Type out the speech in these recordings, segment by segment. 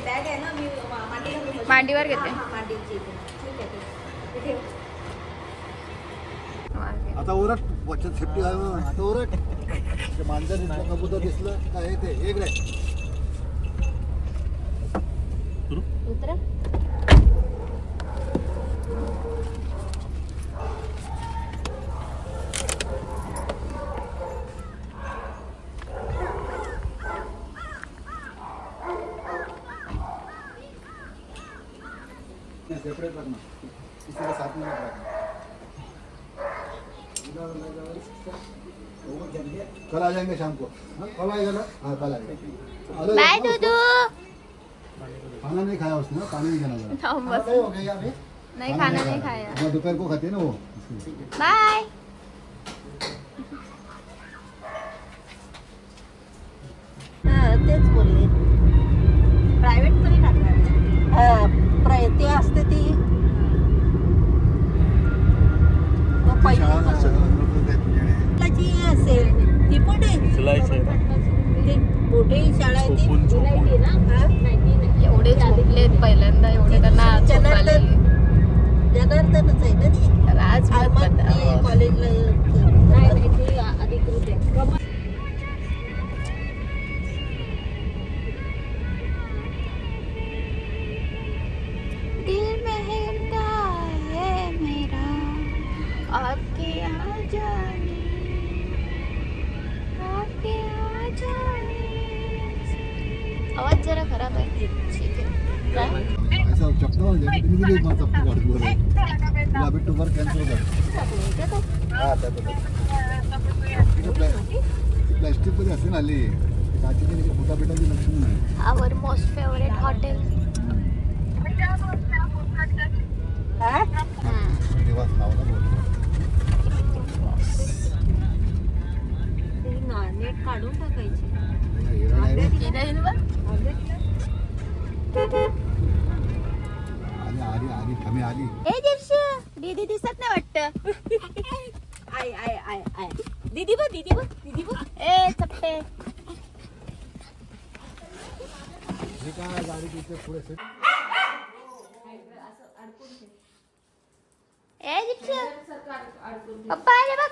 Bag आहे ना, मी मांडीवर घेते. आता ओरड वचन सेफ्टी आहे. आता ओरड मांजर दिसलं, कबूतर दिसलं काय ते एक रे उतरा. सेपरेट रखना, किसी के साथ में मत रखना. कल आ जाएंगे शाम को. कब आएगा ना? हाँ कल आएगा. बाय दूधू. खाना नहीं खाया उसने, पानी नहीं देना जरा. बस हो गया अभी. नहीं खाना नहीं खाया. वो दोपहर को खाते हैं ना वो. बाय. तेच बोलले. प्रायव्हेट तरी टाकणार. ते असते ती पहिली असेल ती पण ते मोठी शाळा आहे ती. एवढे झोपलेत पहिल्यांदा, एवढे त्यांना जनार्दनच आहे ना ती. राज कॉलेजला अधिकृत आहे. दिल में हिलता है मेरा आपके आ जाने, आपके आ जाने. आवाज जरा खराब आहे. ठीक आहे. ऐसा चप्पल हो जाए तो मुझे मत चप्पल काट दो रे. तुला अभी टूर कैंसिल हो जाए. हां प्लास्टिक मध्ये असेल आली काचेची फुटा बिटाची लक्षण नाही. आवर मोस्ट फेवरेट हॉटेल. निवास नाव ना बोल. नेट काढून टाकायची. आली थांबे आली. ए दीप्शू, दीदी दिसत नाही वाटतं. आय आय आय आय दीदी बघ दीदी बघ दीदी बघ. ए चप्पे. हे काय गाडी तिथे पुढे सेट. ए दीप्शू, पप्पा आले बघ.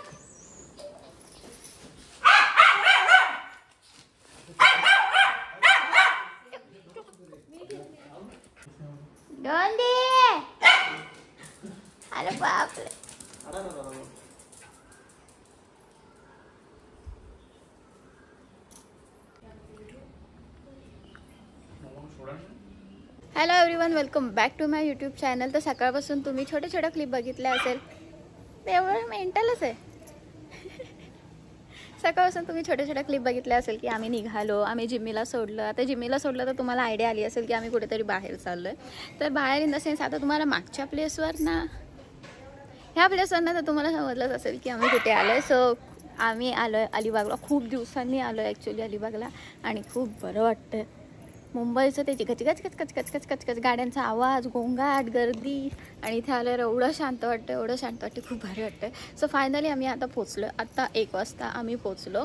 दोन दे. अरे बापरे. Hello everyone, welcome back to my YouTube channel. तर सकाळपासून तुम्ही छोट्या छोट्या क्लिप बघितल्या असेल. एवढं मेंटलच आहे. सकाळपासून तुम्ही छोट्या छोट्या क्लिप बघितल्या असेल की आम्ही निघालो, आम्ही जिम्मीला सोडलं. आता जिम्मीला सोडलं तर तुम्हाला आयडिया आली असेल की आम्ही कुठेतरी बाहेर चाललो आहे. तर बाहेर इन द सेन्स आता तुम्हाला मागच्या प्लेसवर ना, ह्या प्लेसवर ना तर तुम्हाला समजलंच असेल की आम्ही कुठे आलो आहे. सो आम्ही आलो आहे अलिबागला. खूप दिवसांनी आलो आहे ॲक्च्युली अलिबागला आणि खूप बरं वाटतं. मुंबईचं ते कचकच कचकच कचकच कचकच गाड्यांचा आवाज, गोंगाट, गर्दी आणि इथे आल्यावर एवढं शांत वाटतं, एवढं शांत वाटतं, खूप भारी वाटतं. सो फायनली आम्ही आता पोचलो. आत्ता 1 वाजता आम्ही पोचलो.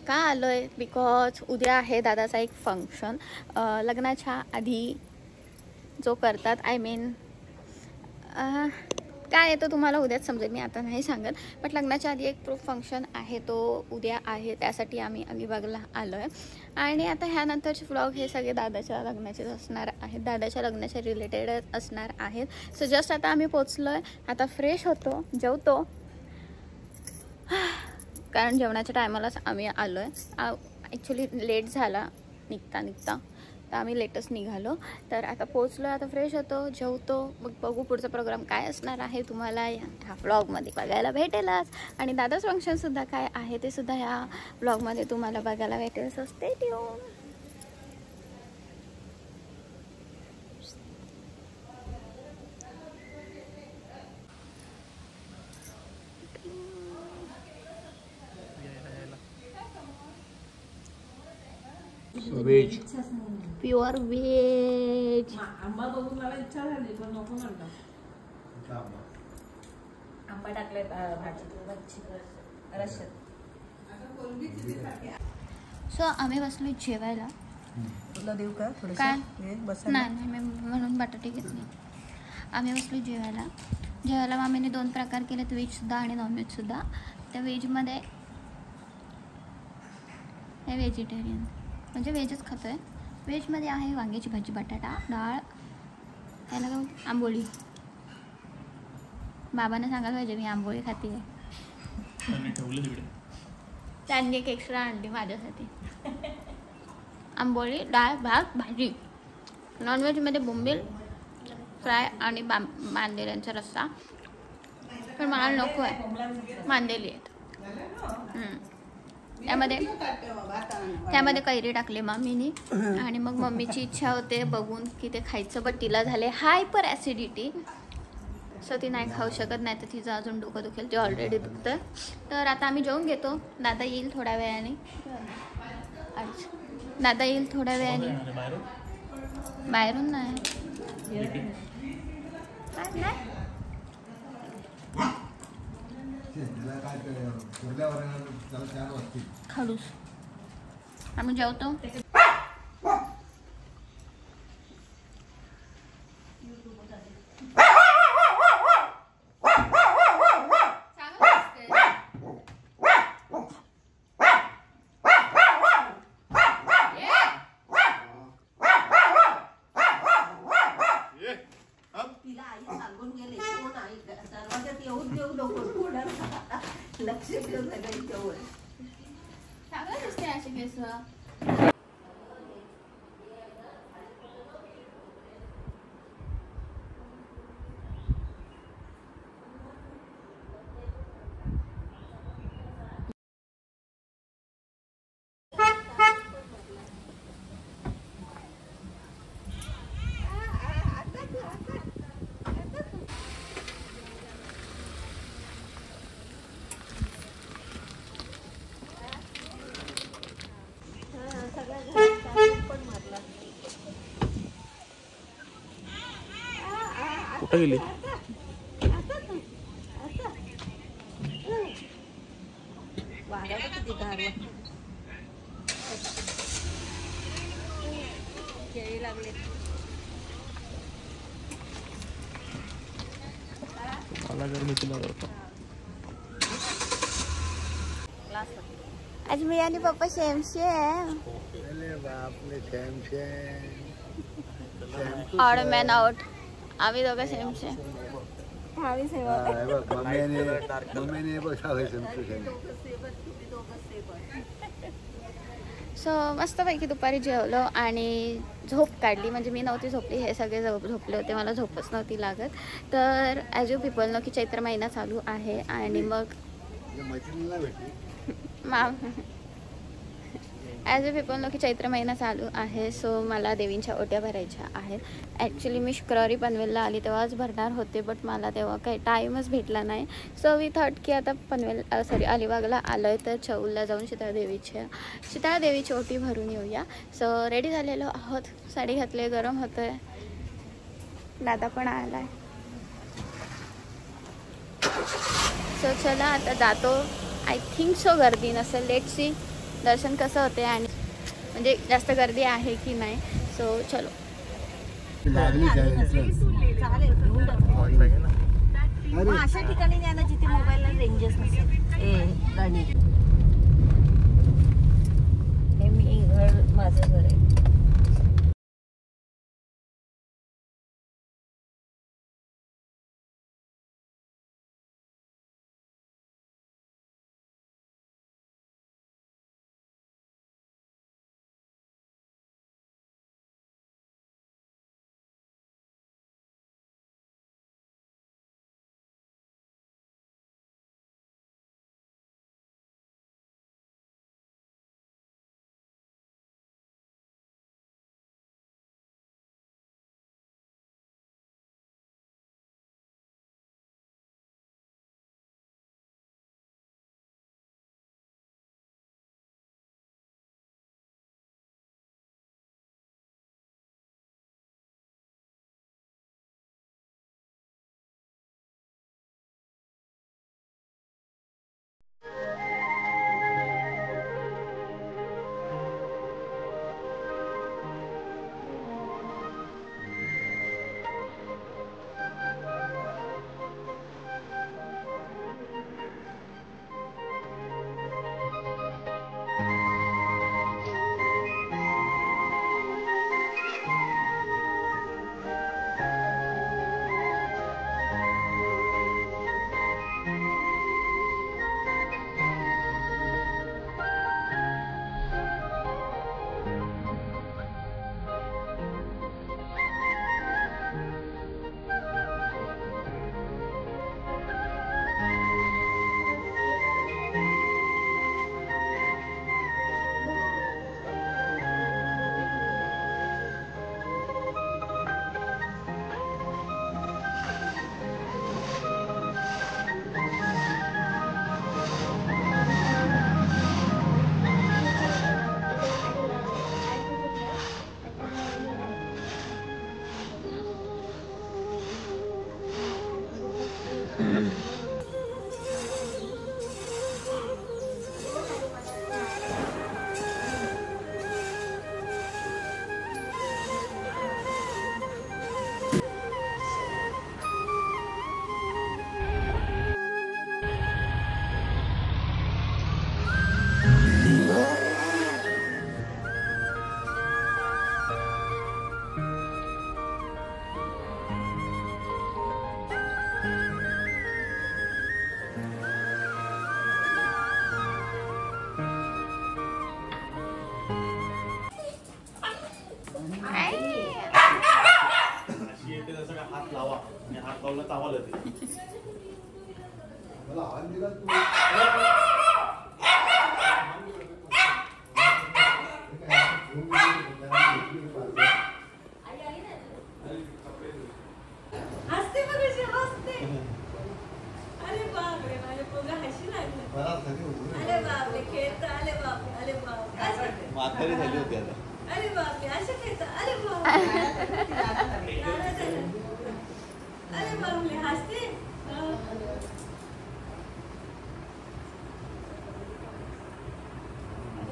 का आलो आहे? बिकॉज उद्या आहे दादाचा एक फंक्शन. लग्नाच्या आधी जो करतात, आय मीन काय आहे तो तुम्हाला उद्याच समजेल, मी आता नाही सांगत. बट लग्नाच्या आधी एक प्रूफ फंक्शन आहे, तो उद्या आहे. त्यासाठी आम्ही अलिबागला आलो आहे. आणि आता ह्यानंतरचे व्लॉग हे सगळे दादाच्या लग्नाचेच असणार आहेत, दादाच्या लग्नाच्या रिलेटेडच असणार आहेत. सो जस्ट आता आम्ही पोचलो आहे. आता फ्रेश होतो, जेवतो, कारण जेवणाच्या टायमालाच आम्ही आलो आहे. ॲक्च्युली लेट झाला निघता, तर आम्ही लेटच निघालो. तर आता पोचलो, आता फ्रेश होतो, जेवतो, मग बघू पुढचा प्रोग्राम काय असणार आहे. तुम्हाला ह्या व्लॉगमध्ये बघायला भेटेलच. आणि दादाच फंक्शनसुद्धा काय आहे ते सुद्धा ह्या व्लॉगमध्ये तुम्हाला बघायला भेटेल. So stay tune. Veg, pure veg. आंबा बघून मला इच्छा झाली पण नको म्हणलं. आंबा टाकलाय भाजी रश्यात. सो आम्ही बसलो जेवायला तुला देऊ का काय? थोडंसं बसा नाही नाही, मी म्हणून बटाटे घेतले. आम्ही बसलो जेवायला. जेवायला मामीने 2 प्रकार केलेत, व्हेजसुद्धा आणि नॉनव्हेजसुद्धा. त्या व्हेजमध्ये हे व्हेजिटेरियन म्हणजे व्हेजच खातो आहे. व्हेजमध्ये आहे वांग्याची भाजी, बटाटा, डाळ, त्याला काय आंबोळी. बाबांना सांगायला पाहिजे मी आंबोळी खाते आहे. त्यांनी एक एक्स्ट्रा आणली माझ्यासाठी. आंबोळी, डाळ, भात, भाजी. नॉनव्हेजमध्ये बोंबील फ्राय आणि मांदेल्यांचा रस्सा. पण मला नको आहे, मांदेली आहेत. त्यामध्ये कैरी टाकली मम्मीनी. आणि मग मम्मीची इच्छा होते बघून की ते खायचं, बट तिला झाले हायपर ॲसिडिटी. सो ती नाही खाऊ शकत, नाही तर तिचं अजून डोकं दुखेल, ते ऑलरेडी दुखतं. तर आता आम्ही जेवून घेतो. दादा येईल थोड्या वेळाने. दादा येईल थोड्या वेळाने. बाहेरून नाही. खडूस. आम्ही जेवतो. तिला आई सांगून गेले कोण आई दरवाजात येऊन देऊ नको, कोणाला लक्ष देऊ सगळी जवळ. चांगलं दिसते अशी केस. कुठं गेली? वाघाला किती गारवा. केळी लागले. मला गरमीची लागत. आज मी आणि पप्पा सेमशे आहे. Odd man out. आम्ही दोघं सेमशे. सो मस्तपैकी दुपारी जेवलो आणि झोप काढली. म्हणजे मी नव्हती झोपली, हे सगळे झोपले होते, मला झोपच नव्हती लागत. तर ॲज यू पीपल नो की चैत्र महिना चालू आहे आणि मग ॲज अ पीपल नो की चैत्र महिना चालू आहे. सो मला देवींच्या ओट्या भरायच्या आहेत. ॲक्च्युली मी शुक्रवारी पनवेलला आली तेव्हाच भरणार होते, बट मला तेव्हा काही टाईमच भेटला नाही. सो वी थॉट की आता अलिबागला आलो आहे तर चौलला जाऊन शीतळादेवीची ओटी भरून येऊया. सो रेडी झालेलो आहोत, साडी घातली, गरम होतं आहे. दादा पण आला आहे. सो चला आता जातो. आय थिंक सो गर्दी नसेल, लेट्स सी दर्शन कसं होते आणि म्हणजे जास्त गर्दी आहे की नाही. सो चलो. अशा ठिकाणी न्या ना जिथे मोबाईलला रेंजेस नसेल. गाणी हे मी घर, माझं घर आहे. आवाज येते मला आवाज दिला तू हसते बघ कशी हसते. अरे बापरे माझ्या पोरगा हशी लागलं. अरे बापरे खेळत. अरे बापरे अरे बापरे म्हातारी झाली होती आता. अरे बापरे असं खेळत. अरे बापरे अरे बापरे हसते.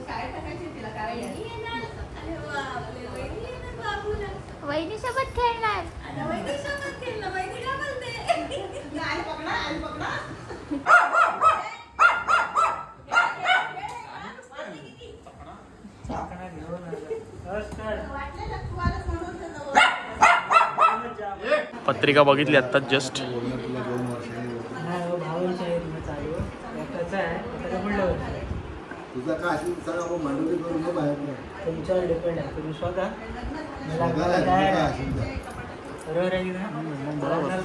काय टाकायची तिला काय अरे बापरे वहिनी येणार बाबूला. वहिनीसोबत खेळणार. आता वहिनी सोबत खेळलं. वहिनी काय बोलते आई पकडा आई पकडा. पत्रिका बघितली आत्ताच जस्ट. तुझा काय असेल सगळं आपण मांडवली करून मग बाहेर नाही. तुमच्यावर डिपेंड आहे. तुम्ही स्वतः बघायला काय असेल तर. बरोबर आहे की नाही?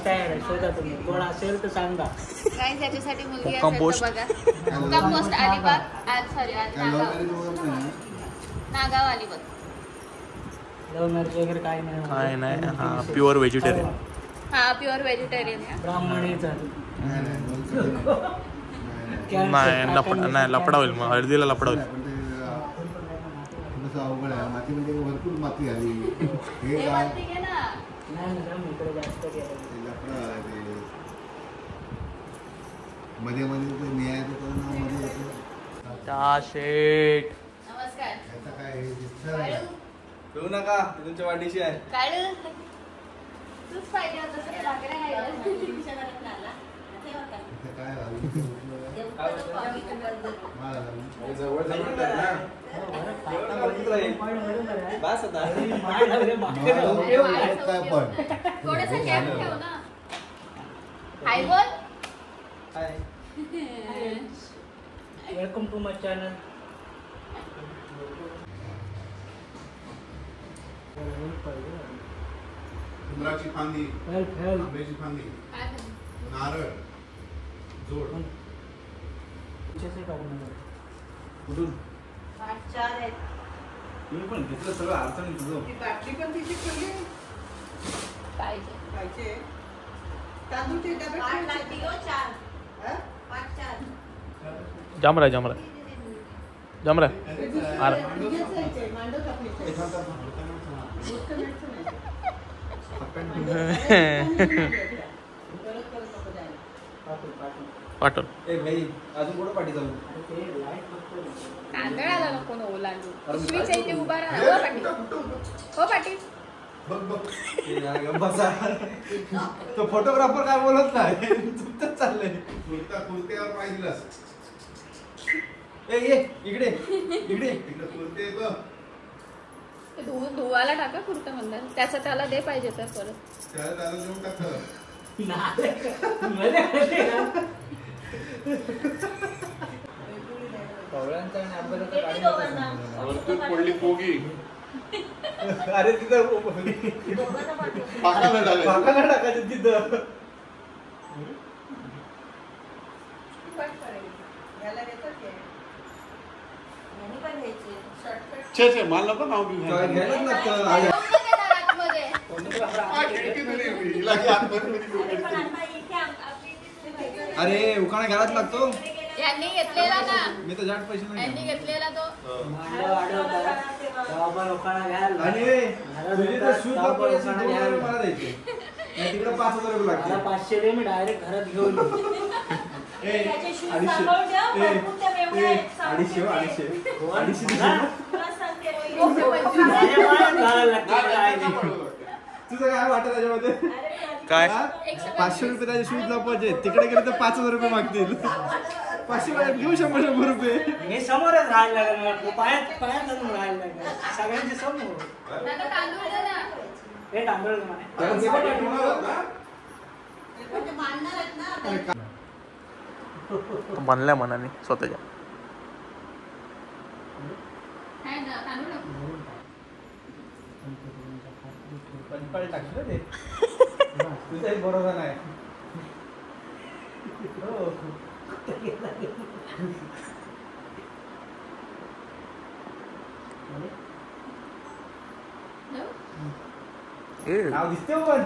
तयार आहे. शोधा तुम्ही. कोण असेल तर सांगा. काय त्याच्यासाठी मुलगी मुक्काम असेल पोस्ट. तर बघा. मुक्काम पोस्ट अलिबाग. आज सॉरी आज काय नागाव. लव्ह मॅरेज वगैरे नाही. नागाव अलिबाग. लव्ह मॅरेज वगैरे काही नाही. काय नाही. हा प्युअर व्हेजिटेरियन. हा प्युअर व्हेजिटेरियन आहे. ब्राह्मणीचा नाही लपडा होईल मग हळदीला लपडा होईल. थोडंसं अवघड आहे. मातीमध्ये भरपूर माती आली. हे हे काय वरती घे ना. नाही ना इकडे जास्त केलं. ते लफडं आहे ते. मध्ये मध्ये ते न्यायाचं करून मध्ये येतं. शेट नमस्कार. याचं काय हे दिसतं नाही. काळू. पिऊ नका तुमच्या वाढीशी आहे. काळू. तूच पाहिजे होतं तर भाकऱ्या नाही आल्या. इथं काय झालं? मला झालं. जवळ जाऊन कर ना. बस आता. काय पण थोडंसं गॅप ठेव ना. हाय बोल. Hi. Welcome to my channel. उंदराची फांदी, हेल्प हेल्प. आंब्याची फांदी, नारळ, जोड. कुठून? 4 आहेत. तुम्ही पण घेतलं सगळं अडचणी तुझं. ती बाटली पण तिची खुली पाहिजे. पाहिजे. तांदूळ ते डबे 5 लागतील हो 4. 5 4. जमराय अरे मांडव टाकले. पाठव. ए भाई अजून कुठं पाठी जाऊ? तांदळाला नको ना ओलांडू. पिशवीच्या इथे उभा राहा. हो पाटील. हो पाटील. बघ बघ. ए, यार, गप्प बसा. तो फोटोग्राफर काय बोलत नाही. चुपचाप चाललंय. कुर्त्यावर पाय दिलास. ए ये इकडे इकडे. इकडं कुर्ते येतं. ते धुवायला टाका कुर्ता म्हणणार. त्याचं त्याला दे पाहिजे तर परत. त्याला देऊन टाकतं. कवळ्यांचा आणि अभ्यासाचा किती दोघांना? पडली पोगी. अरे तिथं दोघांना पाठव. पाकाला टाकायचं. पाकाला टाकायचं तिथं. कट करेल. याला देतात काय? यांनी पण घ्यायचे. शॉर्टकट. छे छे मला नको नाव घेऊ. काय घ्यायलाच लागतं. आतमध्ये. हिला की आतमध्ये पण आता इथे आपली इथे पाहिजे. अरे उखाणा घ्यायलाच लागतो. यांनी घेतलेला ना. मी तर जाट पैसे नाही यांनी घेणार. घेतलेला तो. मांडव वाढवता. तेव्हा पण लोकांना घ्यायला. आणि तुझी तर शूज वापरायची 2,000 रुपये मला द्यायचे. नाही तिकडे 5,000 रुपये मला लागतील. 500 दे. मी डायरेक्ट घरात घेऊन येऊ. ए, त्याचे शूज 250. सांभाळून ठेव. ए, भरपूर त्या मेवण्या आहेत. सांभाळून 250 ठेव. 250 250 तुला सांगते रोहिणी. दोनशे पंचवीस. माझ्या मनात घालायला लागतं काय. तुझं काय वाटत त्याच्यामध्ये? काय हा? 500 रुपये त्याचे शूज लावायचे. तिकडे गेले तर 5,000 रुपये मागतील. 500 रुपये घेऊ 100 रुपये. मी समोरच राहायला लागलो. पायात आणून राहायला लागलो. सगळ्यांच्या समोर. नका तांदूळ दे ना. हे तांदूळ म्हणे. त्याला जे पण ठेवणार होत ना, पण ते मानणार आहेत ना. बनल्या मनाने स्वतःच्या. आहे ना तांदूळ नको. पंचपाळी टाकली ना ते. तुझाही भरोसा नाही. नाव दिसते पण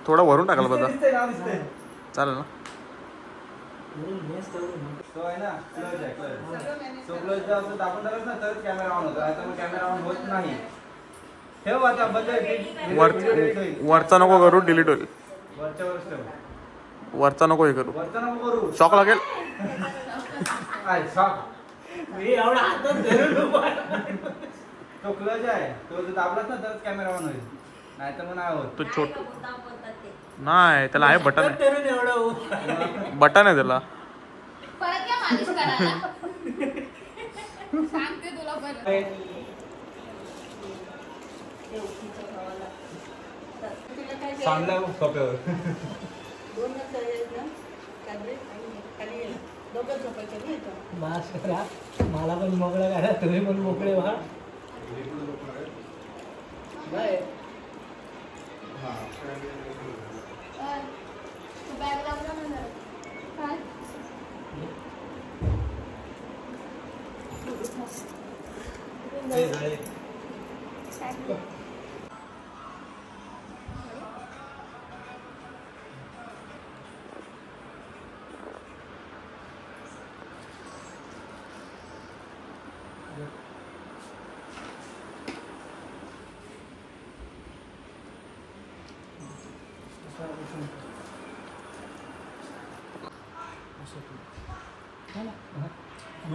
थोडा वरून टाकायला बघा नाव दिसते चालेल ना. तो आहे ना क्लोज आहे क्लोज. सो क्लोज जर असं दाखवून झालं ना तरच कॅमेरा ऑन होतो. आता मग कॅमेरा ऑन होत नाही. ठेव आता बंद. वरचा नको करू, डिलीट होईल. वरच्या वरच ठेव. वरचा नको हे करू, वरचा नको करू. शॉक लागेल. काय शॉक? मी एवढा हातात धरून उभा. तो क्लोज आहे. तो जर दाबलाच ना तरच कॅमेरा ऑन होईल. नाही तर मग नाही होत. तो छोट नाही, त्याला आहे बटन आहे. धरून एवढं बटन आहे त्याला. परत या मालिश करायला सांगते तुला परत. सांगला सोप्यावर. मास करा. मला पण मोकळं करा, तुम्ही पण मोकळे व्हा. बॅग लावला ना काय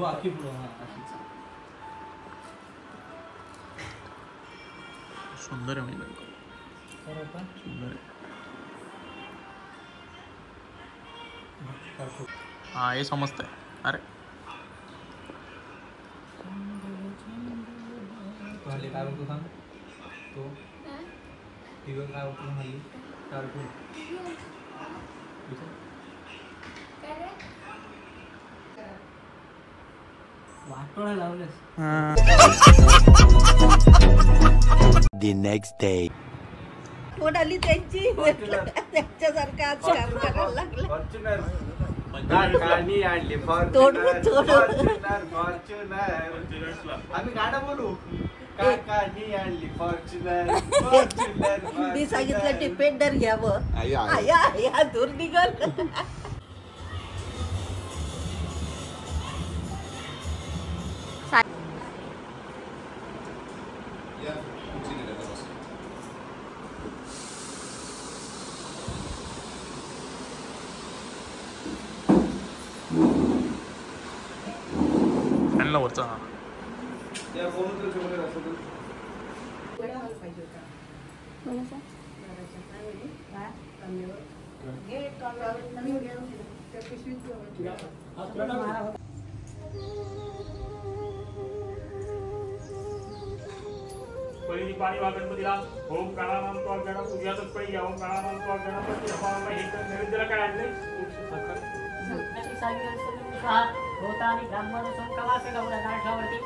आखी पुढं. सुंदर आहे सुंदर आहे. हा हे समजतंय. अरे हल्ली काय होतो सांग. तो टीव्हीवर काय होतो हल्ली कार्टून. वाटोळा लावलेस. The next day. कोणाली त्यांची त्यांच्यासारखं आज काम करायला लागलं. फॉर्च्युनर गाडी आणली. तोडून तोडून. फॉर्च्युनर आम्ही गाणं बोलू. काकानी आणली फॉर्च्युनर. फॉर्च्युनर मी सांगितलं डिपेंडर घ्यावं. आया दूर निघल. आणला वरचा. त्या फोनवर छोटे असतो. पहिली पाणी वा गणपतीला ओम प्राणानाम तो गण पूजातच पहिली ओम प्राणानाम तो गणपती हवाला हे तर नैवेद्याला काय आणले. भूतानी ब्राह्मण संकवासे गौरा गाठावरती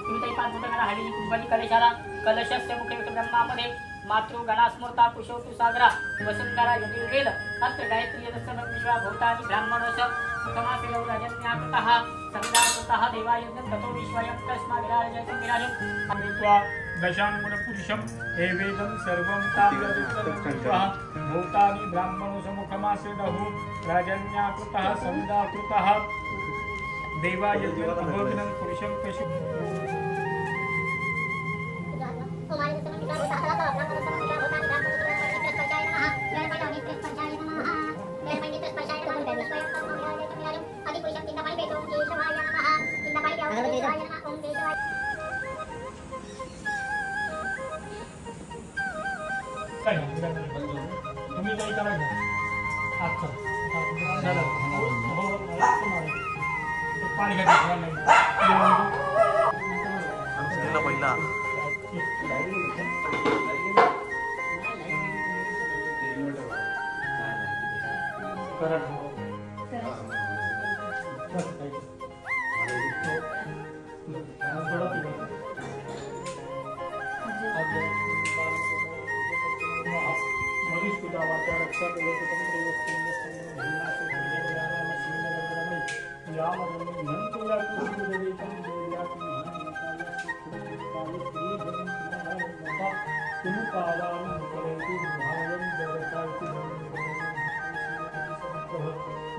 तुम्ही पाच बोट करा. हळदी कुंभारी कलेशाला कलशस्य मुखे ब्रह्मामध्ये मातृ गणास्मृता कुशवतु सागरा वसुंधरा यजुर्वेद अत्र गायत्री यदस्य विश्वा भूतानि ब्राह्मणोस मुखमासे गौराजन्याकृतः संगाकृतः देवायुद्धं ततो विश्वयं तस्मा विराजयतं विराजम् अमृत्वा दशांगुण पुरुषम हे वेदं सर्वं तावदुत्तरं भूतानि ब्राह्मणो समुखमासे दहु राजन्याकृतः संगाकृतः देवायुद्धं तभोग्नं पुरुषं कशु. तुम्ही काही करायचं पाणी घ्यायचं पहिला मधुष्पिता वाचा रक्षा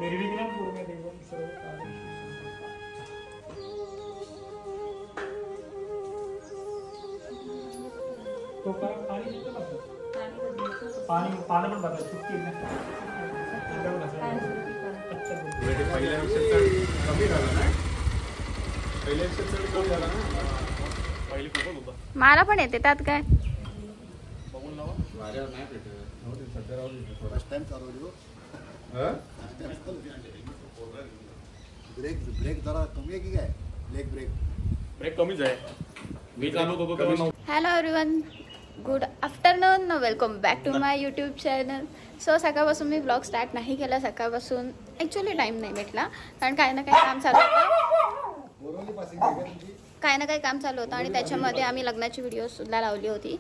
निर्विघ्नं पूर्ण देवं सर्व तो का पाणी देतो का पाणी पाणी पण बघा चुकी पहिल्या पेक्षा कमी झाला ना पहिल्या पेक्षा कमी झाला ना पहिले खूपच होता मला पण येते त्यात काय बघून लावा वाऱ्यावर नाही भेटत सध्या राहू दे फर्स्ट टाइम चालवली हो ब्रेक जरा कमी आहे की काय लेग ब्रेक कमीच आहे मी चालवत होतो तेव्हा hello everyone good afternoon welcome back to my YouTube channel. So सकाळपासून मी ब्लॉग स्टार्ट नाही केला. सकाळपासून ॲक्च्युली टाईम नाही भेटला कारण काही ना काही काम चालू होतं आणि त्याच्यामध्ये आम्ही लग्नाची व्हिडिओसुद्धा लावली होती.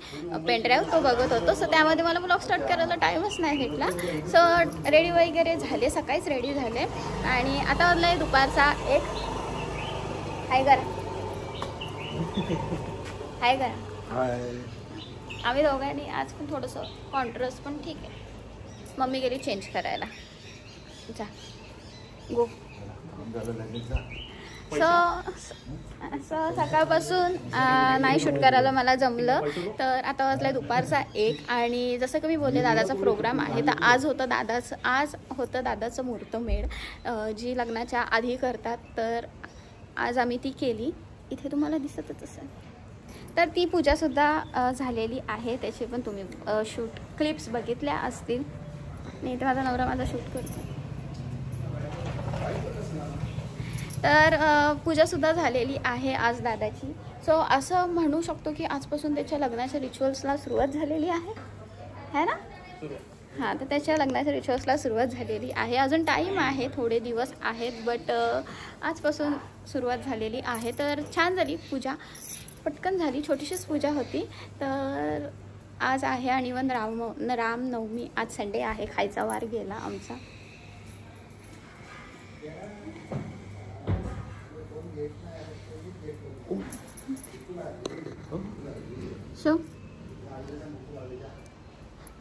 पेनड्राईव्ह तो बघत होतो. सो त्यामध्ये मला ब्लॉग स्टार्ट करायला टाईमच नाही भेटला. सो रेडी वगैरे झाले, सकाळीच रेडी झाले आणि आता वाजला आहे दुपारचा 1. हाय करा हाय करा. आम्ही दोघांनी आज पण थोडंसं कॉन्ट्रास्ट पण ठीक आहे. मम्मी गेली चेंज करायला. जा गो. सो सकाळपासून नाही शूट करायला मला जमलं. तर आता वाजला दुपारचा 1 आणि जसं की मी बोलले दादाचा प्रोग्राम आहे. तर आज होतं दादाचं मुहूर्तमेढ जी लग्नाच्या आधी करतात. तर आज आम्ही ती केली. इथे तुम्हाला दिसतच असेल. तर ती पूजासुद्धा झालेली आहे. त्याची पण तुम्ही शूट क्लिप्स बघितल्या असतील. नाही तर माझा नवरा माझा शूट करतो. तर पूजासुद्धा झालेली आहे आज दादाची. सो असं म्हणू शकतो की आजपासून त्याच्या लग्नाच्या रिच्युअल्सला सुरुवात झालेली आहे ना. हां, तर त्याच्या लग्नाच्या रिच्युअल्सला सुरुवात झालेली आहे. अजून टाईम आहे, थोडे दिवस आहेत, बट आजपासून सुरुवात झालेली आहे. तर छान झाली पूजा, पटकन झाली. छोटीशीच पूजा होती. तर आज आहे आणि वन रामनवमी. आज संडे आहे, खायचा वार गेला आमचा. सो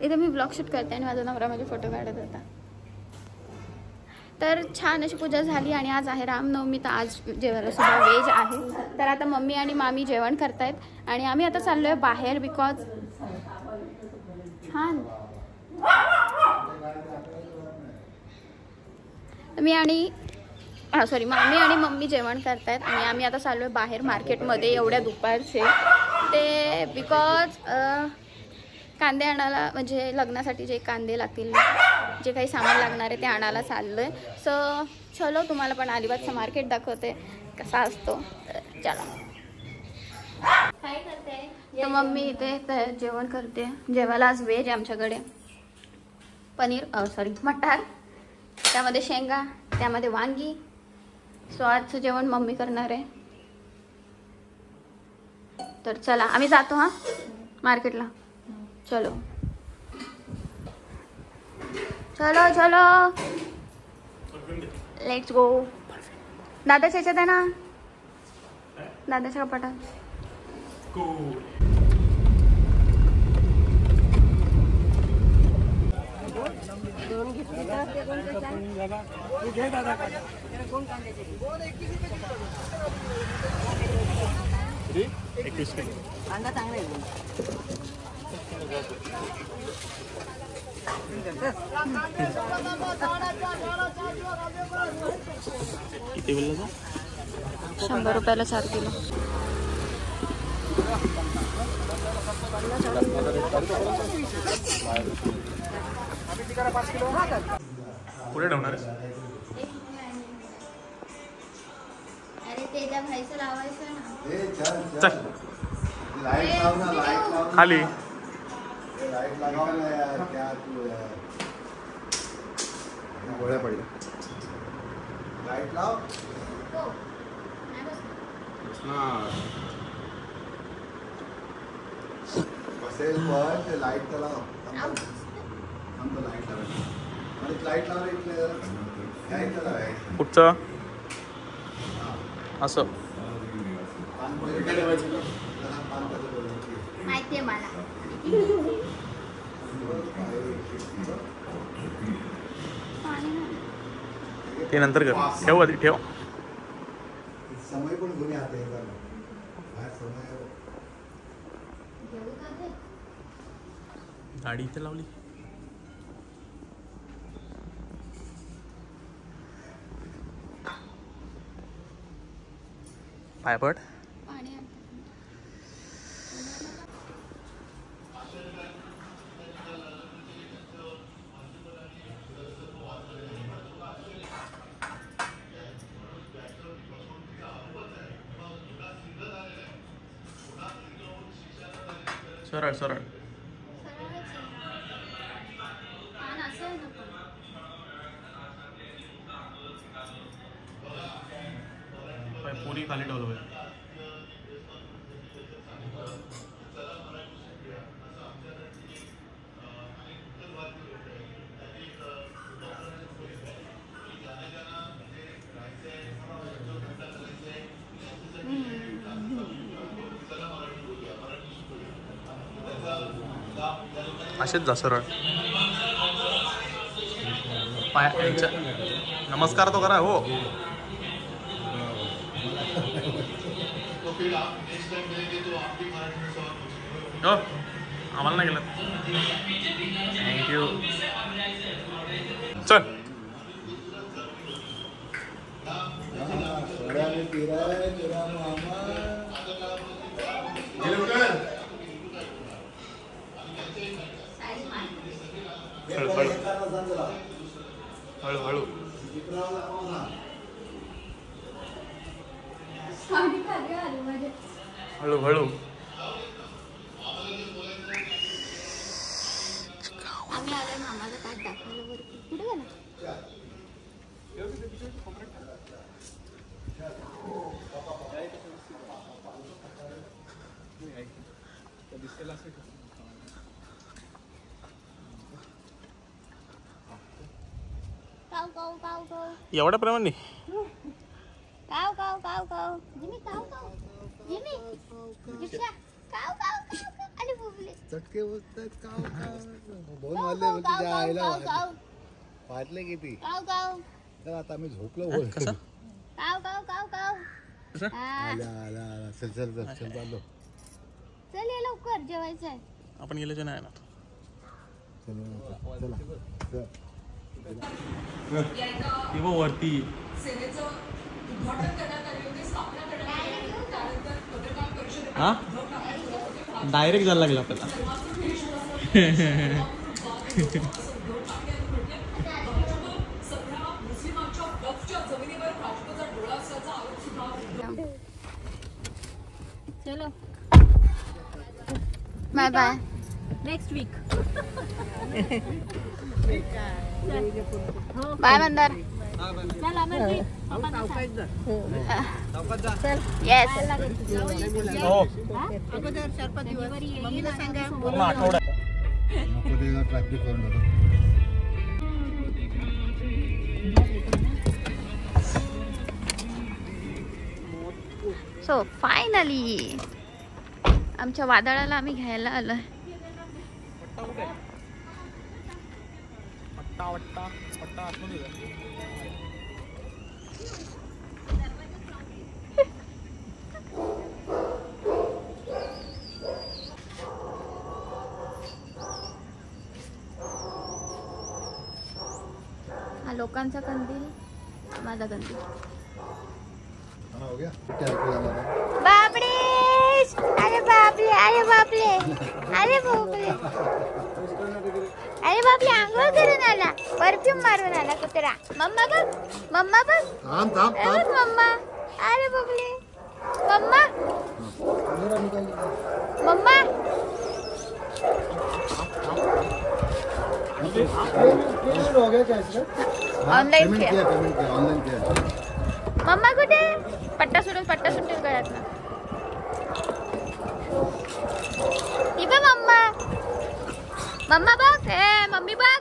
इथे मी ब्लॉग शूट करते आणि माझा नवरा माझे फोटो काढत होता. तर छान अशी पूजा झाली आणि आज आहे रामनवमी. तर आज जेवायला सुद्धा व्हेज आहे. तर आता मम्मी आणि मामी जेवण करतायत आणि आम्ही आता चाललो आहे बाहेर. बिकॉज छान मामी आणि मम्मी जेवण करतायत आणि आम्ही आता चाललो आहे बाहेर मार्केटमध्ये एवढ्या दुपारचे. ते बिकॉज कांदे आणायला, म्हणजे लग्नासाठी जे कांदे लागतील, जे काही सामान लागणार आहे ते आणायला चाललो आहे. सो चलो, तुम्हाला पण अलिबागचं मार्केट दाखवते कसा असतो. चला. काय करते? तर मम्मी इथे जेवण करते. जेवायला आज व्हेज आमच्याकडे. मटार, त्यामध्ये शेंगा, त्यामध्ये वांगी. सो आजचं जेवण मम्मी करणार आहे. तर चला आम्ही जातो हां मार्केटला. चलो चलो चलो, लेट्स गो. दादाच्या ह्याच्यात आहे ना, दादाच्या कपाटात. कांदा चांगला आहे. किती बोलला? 100 रुपयाला 4 किलो. पुढे ठेवणार अरे ते त्या भाईचं लावायचं ना. चल खाली. गोळ्या पडल्या. लाईट लाव. बसेल पण ते लाईट त्याला लाईट लावायची. लाईट लावलं इथले. कुठचं असं माहितीये मला. ते नंतर कर. ठेव आधी ठेव. समय पण घेऊन येते बाहेर समय गाडी इथे लावली. पायपट सरळ सरळ पुरी खाली ठेवलं पाहिजे. असेच जा सरळ. पाय नमस्कार तो करा. हो हो आम्हाला नाही गेलं. थँक्यू. चल हळू हळू हळू हळू. आम्ही आलोय मामाचा ताट दाखवलं वरती. कुठे गेला? काव काव काव. एवढ्या प्रमाणे काव काव काव काव. जिमी काव काव. जिमी जिप्शा काव काव काव. आणि बुबले चटके बसतात. काव काव. दोन वाजले म्हणजे आईला वाजले किती. काव काव. तर आता आम्ही झोपलो बोल. कसं काव काव काव काव. आला आला आला. चल चल चल चल चाललो. चल ये लवकर जेवायचं आहे. आपण गेल्याचे नाही ना. चला चला. किंवा वरती हा डायरेक्ट जायला लागला आपल्याला. चलो bye bye. Next week. Bye Mandar. Yes. Traffic करून सो फायनली आमच्या वादळाला आम्ही घ्यायला आलोय. हा लोकांचा कंदील, माझा कंदील. बापरे. अरे बापरे. अरे बापरे. अरे बापरे. अरे बापरे. आंघोळ करून आला. परफ्यूम मारून आला कुत्रा. मम्मा बघ. मम्मा बघ. मम्मा. अरे बापरे. मम्मा. मम्मा. ऑनलाईन किया. मम्मा कुठे? पट्टा सोडून गळ्यात ना. ही बघ मम्मा. मम्मा बघ. ए मम्मी बघ.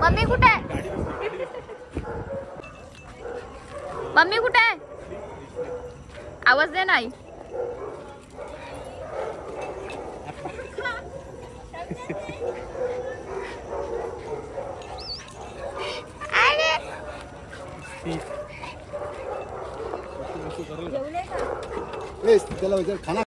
मम्मी कुठे? मम्मी कुठे आहे? आवाज दे नाही. जेवले का? त्याला विचार खाना